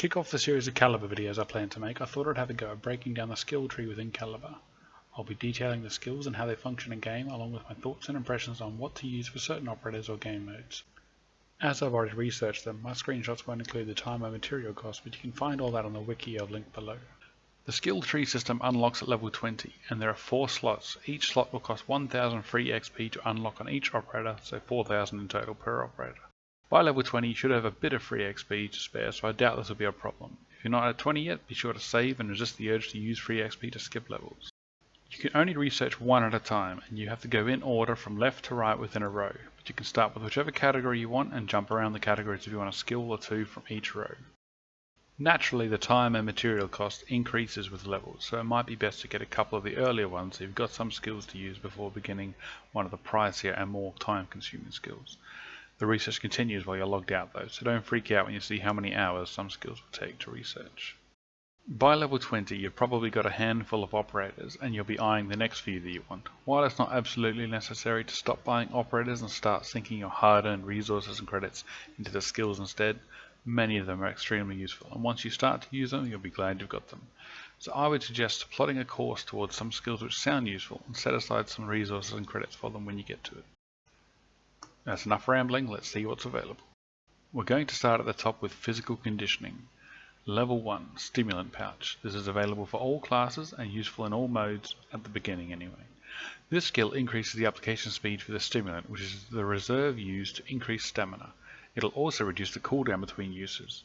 kick off the series of Caliber videos I plan to make, I thought I'd have a go at breaking down the skill tree within Caliber. I'll be detailing the skills and how they function in game, along with my thoughts and impressions on what to use for certain operators or game modes. As I've already researched them, my screenshots won't include the time or material cost, but you can find all that on the wiki I've linked below. The skill tree system unlocks at level 20, and there are 4 slots. Each slot will cost 1000 free XP to unlock on each operator, so 4000 in total per operator. By level 20 you should have a bit of free XP to spare, so I doubt this will be a problem. If you're not at 20 yet, be sure to save and resist the urge to use free XP to skip levels. You can only research one at a time, and you have to go in order from left to right within a row, but you can start with whichever category you want and jump around the categories if you want a skill or two from each row. Naturally, the time and material cost increases with levels, so it might be best to get a couple of the earlier ones if you've got some skills to use before beginning one of the pricier and more time-consuming skills. The research continues while you're logged out though, so don't freak out when you see how many hours some skills will take to research. By level 20 you've probably got a handful of operators and you'll be eyeing the next few that you want. While it's not absolutely necessary to stop buying operators and start sinking your hard-earned resources and credits into the skills instead, many of them are extremely useful, and once you start to use them you'll be glad you've got them. So I would suggest plotting a course towards some skills which sound useful and set aside some resources and credits for them when you get to it. That's enough rambling, let's see what's available. We're going to start at the top with Physical Conditioning. Level 1, Stimulant Pouch. This is available for all classes and useful in all modes, at the beginning anyway. This skill increases the application speed for the stimulant, which is the reserve used to increase stamina. It'll also reduce the cooldown between uses.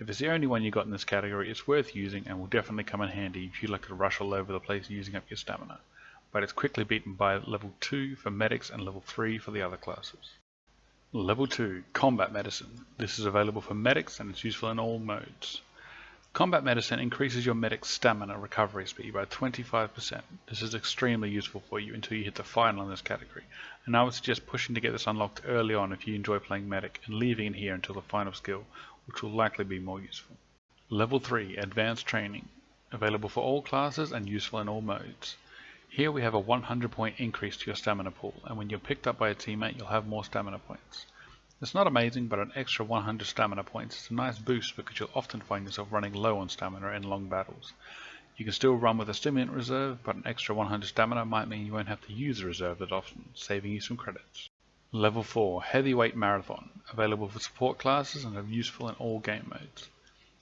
If it's the only one you got in this category, it's worth using and will definitely come in handy if you like to rush all over the place using up your stamina. But it's quickly beaten by level 2 for medics and level 3 for the other classes. Level 2, Combat Medicine. This is available for medics and it's useful in all modes. Combat Medicine increases your medic's stamina recovery speed by 25%. This is extremely useful for you until you hit the final in this category, and I would suggest pushing to get this unlocked early on if you enjoy playing medic and leaving it here until the final skill, which will likely be more useful. Level 3, Advanced Training. Available for all classes and useful in all modes. Here we have a 100 point increase to your stamina pool, and when you're picked up by a teammate you'll have more stamina points. It's not amazing, but an extra 100 stamina points is a nice boost because you'll often find yourself running low on stamina in long battles. You can still run with a stimulant reserve, but an extra 100 stamina might mean you won't have to use the reserve that often, saving you some credits. Level 4, Heavyweight Marathon. Available for support classes and are useful in all game modes.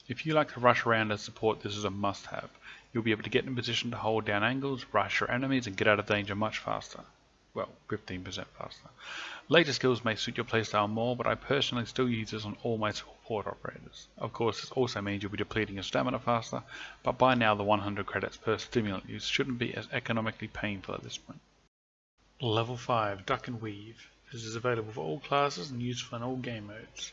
If you like to rush around as support, this is a must-have. You'll be able to get in position to hold down angles, rush your enemies and get out of danger much faster. Well, 15% faster. Later skills may suit your playstyle more, but I personally still use this on all my support operators. Of course, this also means you'll be depleting your stamina faster, but by now the 100 credits per stimulant use shouldn't be as economically painful at this point. Level 5, Duck and Weave. This is available for all classes and useful in all game modes.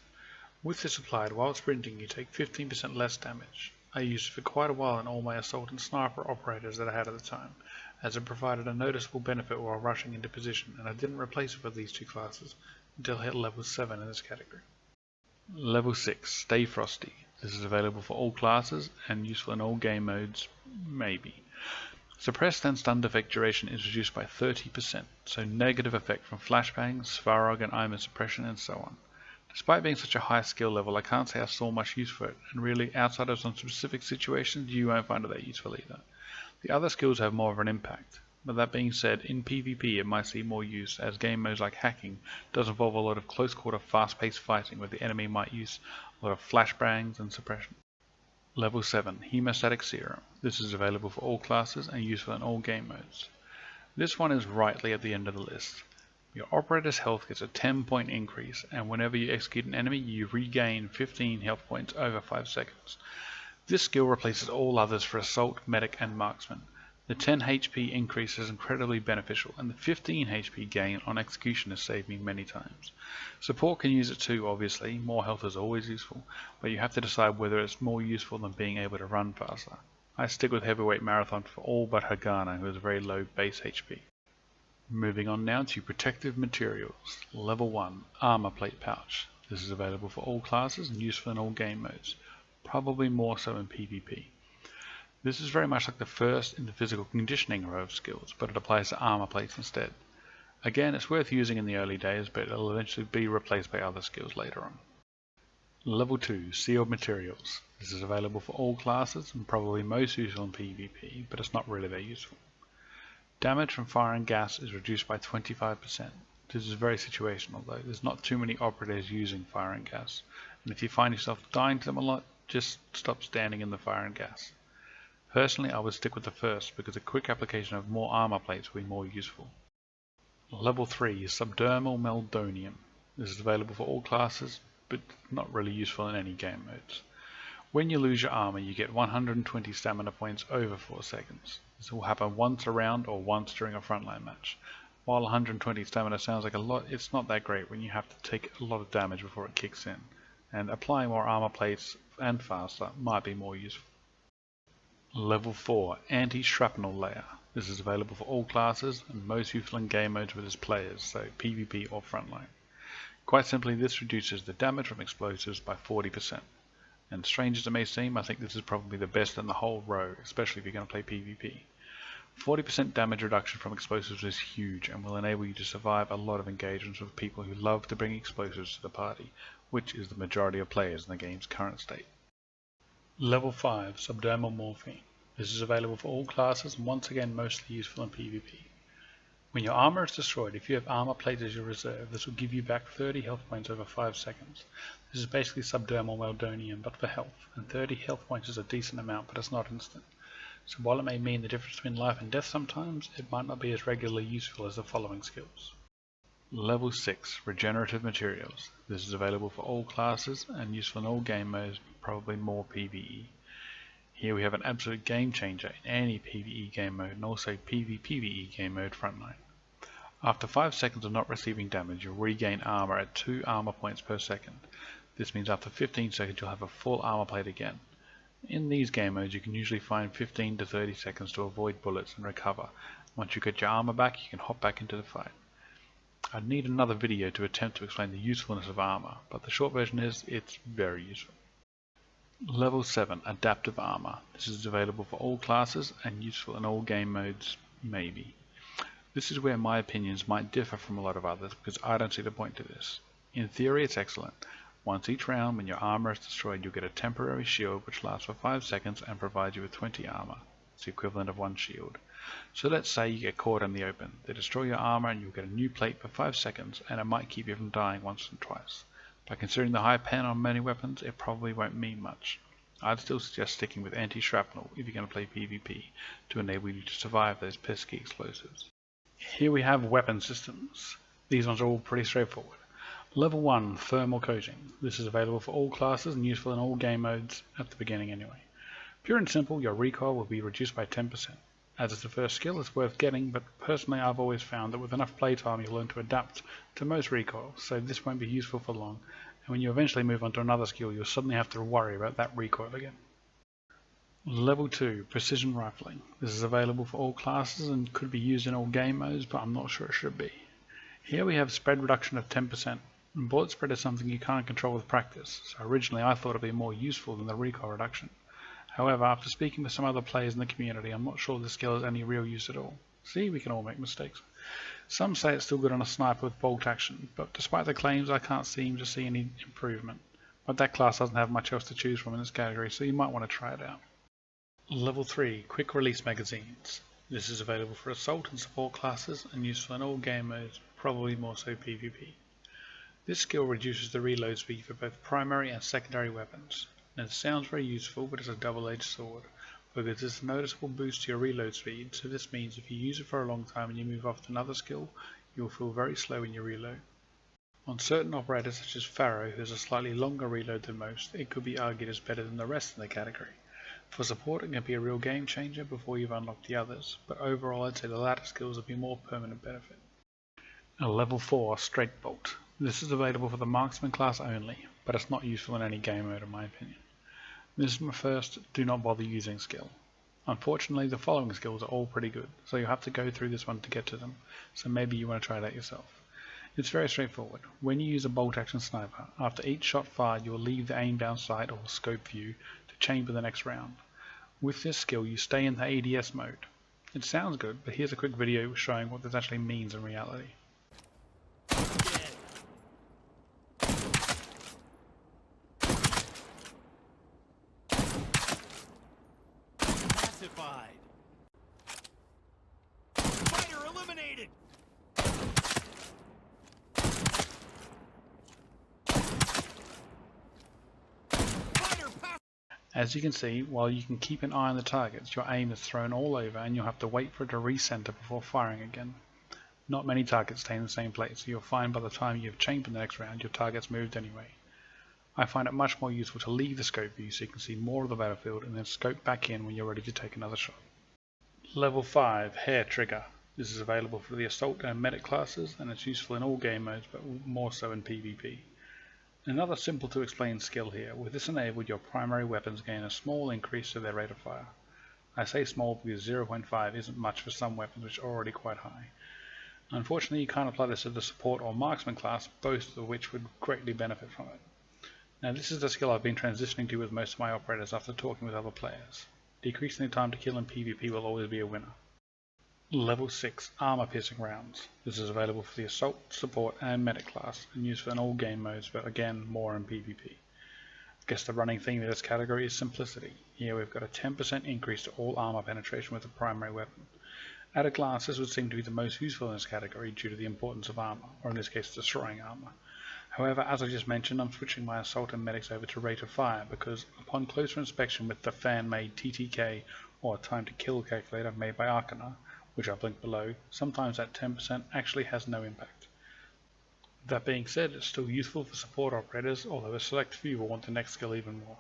With this applied while sprinting you take 15% less damage. I used it for quite a while in all my assault and sniper operators that I had at the time, as it provided a noticeable benefit while rushing into position, and I didn't replace it with these two classes until I hit level 7 in this category. Level 6, Stay Frosty. This is available for all classes and useful in all game modes, maybe. Suppressed and stunned effect duration is reduced by 30%, so negative effect from flashbangs, Svarog and Imer suppression and so on. Despite being such a high skill level, I can't say I saw much use for it, and really outside of some specific situations you won't find it that useful either. The other skills have more of an impact, but that being said, in PvP it might see more use, as game modes like hacking does involve a lot of close quarter fast paced fighting where the enemy might use a lot of flashbangs and suppression. Level 7, Hemostatic Serum. This is available for all classes and useful in all game modes. This one is rightly at the end of the list. Your operator's health gets a 10 point increase, and whenever you execute an enemy you regain 15 health points over 5 seconds. This skill replaces all others for Assault, Medic and Marksman. The 10 HP increase is incredibly beneficial, and the 15 HP gain on execution has saved me many times. Support can use it too obviously, more health is always useful, but you have to decide whether it's more useful than being able to run faster. I stick with Heavyweight Marathon for all but Arkenuh, who has very low base HP. Moving on now to Protective Materials. Level 1, Armor Plate Pouch. This is available for all classes and useful in all game modes, probably more so in PvP. This is very much like the first in the physical conditioning row of skills, but it applies to armor plates instead. Again, it's worth using in the early days, but it'll eventually be replaced by other skills later on. Level 2, Sealed Materials. This is available for all classes and probably most useful in PvP, but it's not really that useful. Damage from fire and gas is reduced by 25%. This is very situational though, there's not too many operatives using fire and gas, and if you find yourself dying to them a lot, just stop standing in the fire and gas. Personally, I would stick with the first because a quick application of more armor plates will be more useful. Level 3 is Subdermal Meldonium. This is available for all classes, but not really useful in any game modes. When you lose your armor, you get 120 stamina points over 4 seconds. This will happen once a round or once during a frontline match. While 120 stamina sounds like a lot, it's not that great when you have to take a lot of damage before it kicks in, and applying more armor plates and faster might be more useful. Level 4, Anti-Shrapnel Layer. This is available for all classes and most useful in game modes with its players, so PvP or Frontline. Quite simply, this reduces the damage from explosives by 40%. And strange as it may seem, I think this is probably the best in the whole row, especially if you're going to play PvP. 40% damage reduction from explosives is huge and will enable you to survive a lot of engagements with people who love to bring explosives to the party, which is the majority of players in the game's current state. Level 5, Subdermal Morphine. This is available for all classes and once again mostly useful in PvP. When your armor is destroyed, if you have armor plates as your reserve, this will give you back 30 health points over 5 seconds. This is basically Subdermal Meldonium, but for health, and 30 health points is a decent amount, but it's not instant. So while it may mean the difference between life and death sometimes, it might not be as regularly useful as the following skills. Level 6, Regenerative Materials. This is available for all classes and useful in all game modes, probably more PvE. Here we have an absolute game changer in any PvE game mode and also PvPvE game mode Frontline. After 5 seconds of not receiving damage, you'll regain armor at 2 armor points per second. This means after 15 seconds you'll have a full armor plate again. In these game modes you can usually find 15 to 30 seconds to avoid bullets and recover. Once you get your armor back, you can hop back into the fight. I'd need another video to attempt to explain the usefulness of armor, but the short version is it's very useful. Level 7, Adaptive Armor. This is available for all classes and useful in all game modes, maybe. This is where my opinions might differ from a lot of others because I don't see the point to this. In theory it's excellent. Once each round when your armor is destroyed you'll get a temporary shield which lasts for 5 seconds and provides you with 20 armor. It's the equivalent of 1 shield. So let's say you get caught in the open. They destroy your armor and you'll get a new plate for 5 seconds and it might keep you from dying once and twice. By considering the high pen on many weapons, it probably won't mean much. I'd still suggest sticking with anti-shrapnel if you're going to play PvP to enable you to survive those pesky explosives. Here we have weapon systems. These ones are all pretty straightforward. Level 1, Thermal Coating. This is available for all classes and useful in all game modes at the beginning anyway. Pure and simple, your recoil will be reduced by 10%. As it's the first skill, it's worth getting, but personally I've always found that with enough playtime you'll learn to adapt to most recoils, so this won't be useful for long, and when you eventually move on to another skill you'll suddenly have to worry about that recoil again. Level 2, Precision Rifling. This is available for all classes and could be used in all game modes, but I'm not sure it should be. Here we have spread reduction of 10%. And bullet spread is something you can't control with practice, so originally I thought it would be more useful than the recoil reduction. However, after speaking with some other players in the community, I'm not sure this skill has any real use at all. See, we can all make mistakes. Some say it's still good on a sniper with bolt action, but despite the claims I can't seem to see any improvement. But that class doesn't have much else to choose from in this category, so you might want to try it out. Level 3, Quick Release Magazines. This is available for assault and support classes and useful in all game modes, probably more so PvP. This skill reduces the reload speed for both primary and secondary weapons. And it sounds very useful, but it's a double-edged sword, because it's a noticeable boost to your reload speed, so this means if you use it for a long time and you move off to another skill, you'll feel very slow in your reload. On certain operators such as Pharaoh, who has a slightly longer reload than most, it could be argued as better than the rest in the category. For support it can be a real game changer before you've unlocked the others, but overall I'd say the latter skills will be more permanent benefit. Level 4, Straight Bolt. This is available for the Marksman class only, but it's not useful in any game mode in my opinion. This is my first do not bother using skill. Unfortunately the following skills are all pretty good, so you'll have to go through this one to get to them, so maybe you want to try it out yourself. It's very straightforward. When you use a bolt action sniper, after each shot fired you will leave the aim down sight or scope view to chamber the next round. With this skill you stay in the ADS mode. It sounds good, but here's a quick video showing what this actually means in reality. Nullified. Fighter eliminated. As you can see, while you can keep an eye on the targets, your aim is thrown all over and you'll have to wait for it to recenter before firing again. Not many targets stay in the same place, so you'll find by the time you've chambered the next round, your target's moved anyway. I find it much more useful to leave the scope view so you can see more of the battlefield and then scope back in when you're ready to take another shot. Level 5, Hair Trigger. This is available for the Assault and Medic classes and it's useful in all game modes but more so in PvP. Another simple to explain skill here. With this enabled, your primary weapons gain a small increase to their rate of fire. I say small because 0.5 isn't much for some weapons which are already quite high. Unfortunately, you can't apply this to the Support or Marksman class, both of which would greatly benefit from it. Now this is the skill I've been transitioning to with most of my operators after talking with other players. Decreasing the time to kill in PvP will always be a winner. Level 6, Armor Piercing Rounds. This is available for the Assault, Support and Medic class and used in all game modes but again more in PvP. I guess the running theme of this category is simplicity. Here we've got a 10% increase to all armor penetration with the primary weapon. At a glance this would seem to be the most useful in this category due to the importance of armor, or in this case destroying armor. However, as I just mentioned, I'm switching my Assault and Medics over to rate of fire because upon closer inspection with the fan-made TTK or time to kill calculator made by Arkenuh, which I'll link below, sometimes that 10% actually has no impact. That being said, it's still useful for support operators, although a select few will want the next skill even more.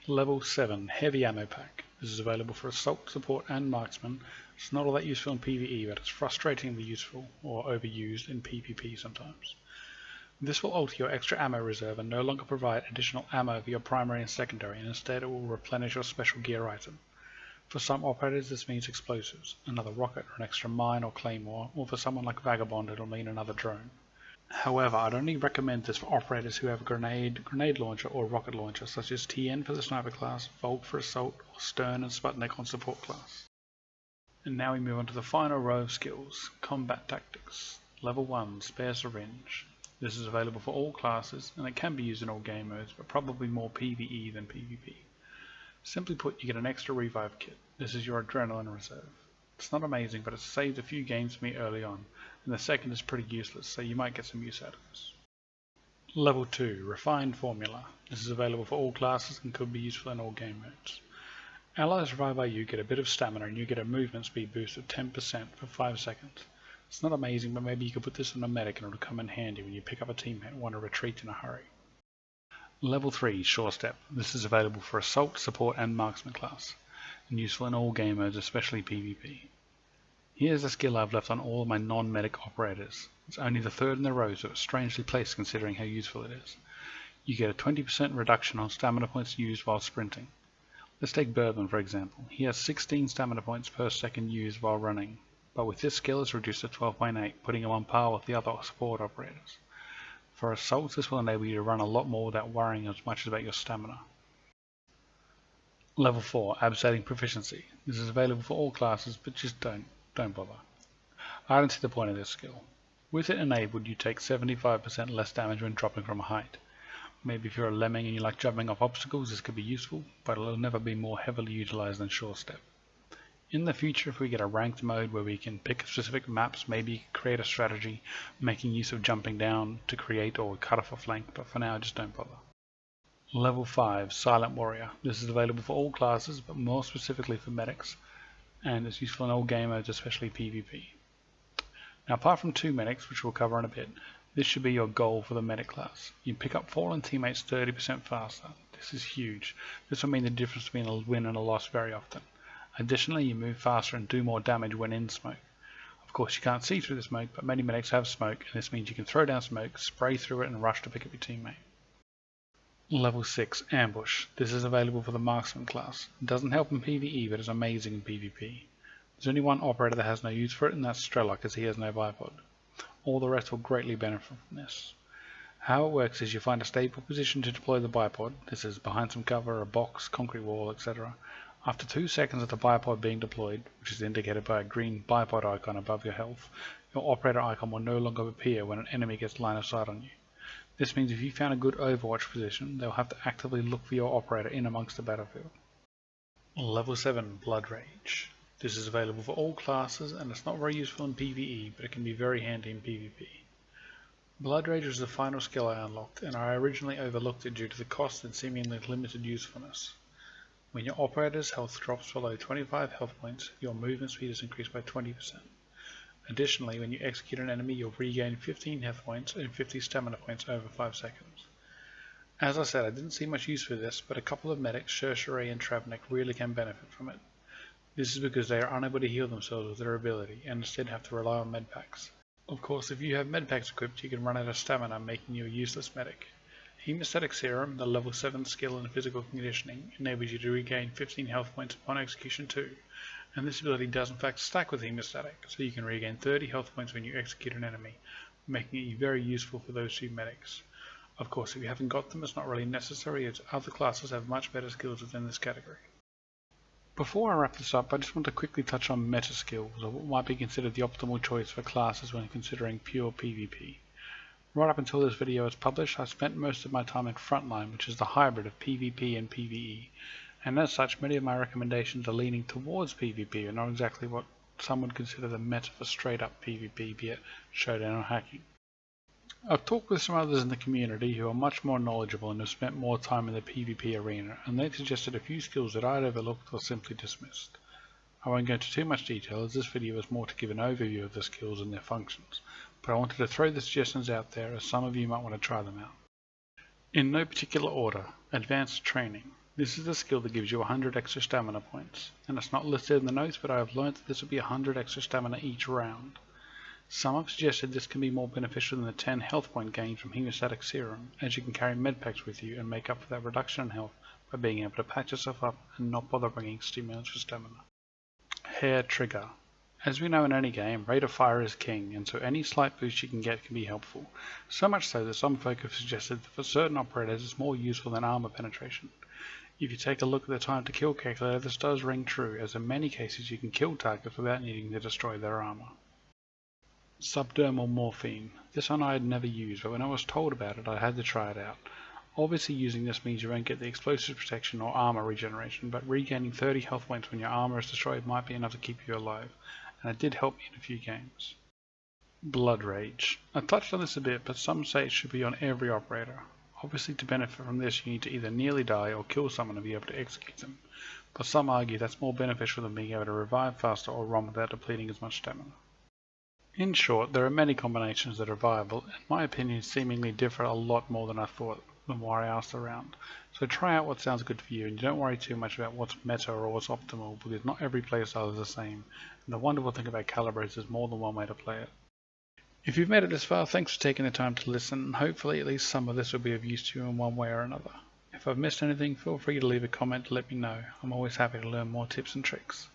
Level 7, Heavy Ammo Pack. This is available for Assault, Support and Marksman. It's not all that useful in PvE, but it's frustratingly useful, or overused, in PvP sometimes. This will alter your extra ammo reserve and no longer provide additional ammo for your primary and secondary, and instead it will replenish your special gear item. For some operators this means explosives, another rocket or an extra mine or claymore, or for someone like Vagabond it'll mean another drone. However, I'd only recommend this for operators who have a grenade launcher or rocket launcher such as TN for the Sniper class, Volt for Assault, or Stern and Sputnik on Support class. And now we move on to the final row of skills, Combat Tactics. Level 1, Spare Syringe. This is available for all classes and it can be used in all game modes but probably more PvE than PvP. Simply put, you get an extra revive kit. This is your adrenaline reserve. It's not amazing, but it's saved a few games for me early on, and the second is pretty useless, so you might get some use out of this. Level 2, Refined Formula. This is available for all classes and could be useful in all game modes. Allies revived by you get a bit of stamina and you get a movement speed boost of 10% for 5 seconds. It's not amazing, but maybe you could put this on a medic and it'll come in handy when you pick up a teammate and want to retreat in a hurry. Level 3, Shortstep. This is available for Assault, Support and Marksman class, and useful in all game modes, especially PvP. Here's a skill I've left on all of my non-medic operators. It's only the third in the row, so it's strangely placed considering how useful it is. You get a 20% reduction on stamina points used while sprinting. Let's take Bourbon for example. He has 16 stamina points per second used while running, but with this skill it's reduced to 12.8, putting him on par with the other support operators. For Assault, this will enable you to run a lot more without worrying as much about your stamina. Level 4, Abseiling Proficiency. This is available for all classes, but just don't bother. I don't see the point of this skill. With it enabled, you take 75% less damage when dropping from a height. Maybe if you're a lemming and you like jumping off obstacles, this could be useful, but it'll never be more heavily utilized than Shortstep. In the future, if we get a ranked mode where we can pick specific maps, maybe you can create a strategy making use of jumping down to create or cut off a flank, but for now just don't bother. Level 5, Silent Warrior. This is available for all classes, but more specifically for medics, and it's useful in all game modes, especially PvP. Now apart from 2 medics, which we'll cover in a bit, this should be your goal for the medic class. You pick up fallen teammates 30% faster. This is huge. This will mean the difference between a win and a loss very often. Additionally, you move faster and do more damage when in smoke. Of course, you can't see through the smoke, but many medics have smoke, and this means you can throw down smoke, spray through it, and rush to pick up your teammate. Level 6, Ambush. This is available for the Marksman class. It doesn't help in PvE, but is amazing in PvP. There's only one operator that has no use for it, and that's Strelok, as he has no bipod. All the rest will greatly benefit from this. How it works is you find a stable position to deploy the bipod. This is behind some cover, a box, concrete wall, etc. After 2 seconds of the bipod being deployed, which is indicated by a green bipod icon above your health, your operator icon will no longer appear when an enemy gets line of sight on you. This means if you found a good overwatch position, they'll have to actively look for your operator in amongst the battlefield. Level 7 Blood Rage. This is available for all classes and it's not very useful in PvE, but it can be very handy in PvP. Blood Rage was the final skill I unlocked, and I originally overlooked it due to the cost and seemingly limited usefulness. When your operator's health drops below 25 health points, your movement speed is increased by 20%. Additionally, when you execute an enemy, you'll regain 15 health points and 50 stamina points over 5 seconds. As I said, I didn't see much use for this, but a couple of medics, Shortstep and Travnik, really can benefit from it. This is because they are unable to heal themselves with their ability, and instead have to rely on medpacks. Of course, if you have medpacks equipped, you can run out of stamina, making you a useless medic. Hemostatic Serum, the level 7 skill in physical conditioning, enables you to regain 15 health points upon execution too, and this ability does in fact stack with Hemostatic, so you can regain 30 health points when you execute an enemy, making it very useful for those two medics. Of course, if you haven't got them, it's not really necessary, as other classes have much better skills within this category. Before I wrap this up, I just want to quickly touch on meta skills, or what might be considered the optimal choice for classes when considering pure PvP. Right up until this video was published, I spent most of my time in Frontline, which is the hybrid of PvP and PvE, and as such many of my recommendations are leaning towards PvP and not exactly what some would consider the meta for straight up PvP, be it showdown or hacking. I've talked with some others in the community who are much more knowledgeable and have spent more time in the PvP arena, and they've suggested a few skills that I'd overlooked or simply dismissed. I won't go into too much detail, as this video is more to give an overview of the skills and their functions, but I wanted to throw the suggestions out there as some of you might want to try them out. In no particular order, Advanced Training. This is the skill that gives you 100 extra stamina points, and it's not listed in the notes, but I have learnt that this will be 100 extra stamina each round. Some have suggested this can be more beneficial than the 10 health point gained from Hemostatic Serum, as you can carry medpacks with you and make up for that reduction in health by being able to patch yourself up and not bother bringing stimulants for stamina. Hair Trigger. As we know in any game, rate of fire is king, and so any slight boost you can get can be helpful. So much so that some folk have suggested that for certain operators it's more useful than armor penetration. If you take a look at the time to kill calculator, this does ring true, as in many cases you can kill targets without needing to destroy their armor. Subdermal Morphine. This one I had never used, but when I was told about it I had to try it out. Obviously using this means you won't get the explosive protection or armor regeneration, but regaining 30 health points when your armor is destroyed might be enough to keep you alive, and it did help me in a few games. Blood Rage. I touched on this a bit, but some say it should be on every operator. Obviously to benefit from this you need to either nearly die or kill someone to be able to execute them, but some argue that's more beneficial than being able to revive faster or run without depleting as much stamina. In short, there are many combinations that are viable, and my opinions seemingly differ a lot more than I thought the more I asked around. So try out what sounds good for you, and don't worry too much about what's meta or what's optimal, because not every playstyle is the same, and the wonderful thing about Calibre is there's more than one way to play it. If you've made it this far, thanks for taking the time to listen, and hopefully at least some of this will be of use to you in one way or another. If I've missed anything, feel free to leave a comment to let me know. I'm always happy to learn more tips and tricks.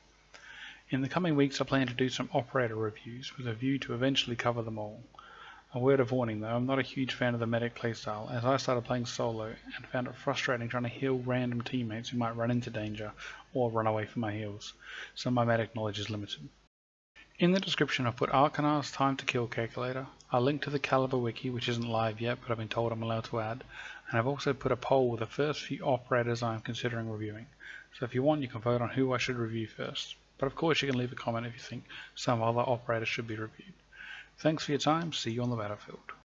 In the coming weeks I plan to do some operator reviews with a view to eventually cover them all. A word of warning though, I'm not a huge fan of the medic playstyle, as I started playing solo and found it frustrating trying to heal random teammates who might run into danger or run away from my heals, so my medic knowledge is limited. In the description I've put Arkenuh's time to kill calculator, I'll link to the Calibre Wiki, which isn't live yet but I've been told I'm allowed to add, and I've also put a poll with the first few operators I'm considering reviewing, so if you want you can vote on who I should review first. But of course you can leave a comment if you think some other operator should be reviewed. Thanks for your time, see you on the battlefield.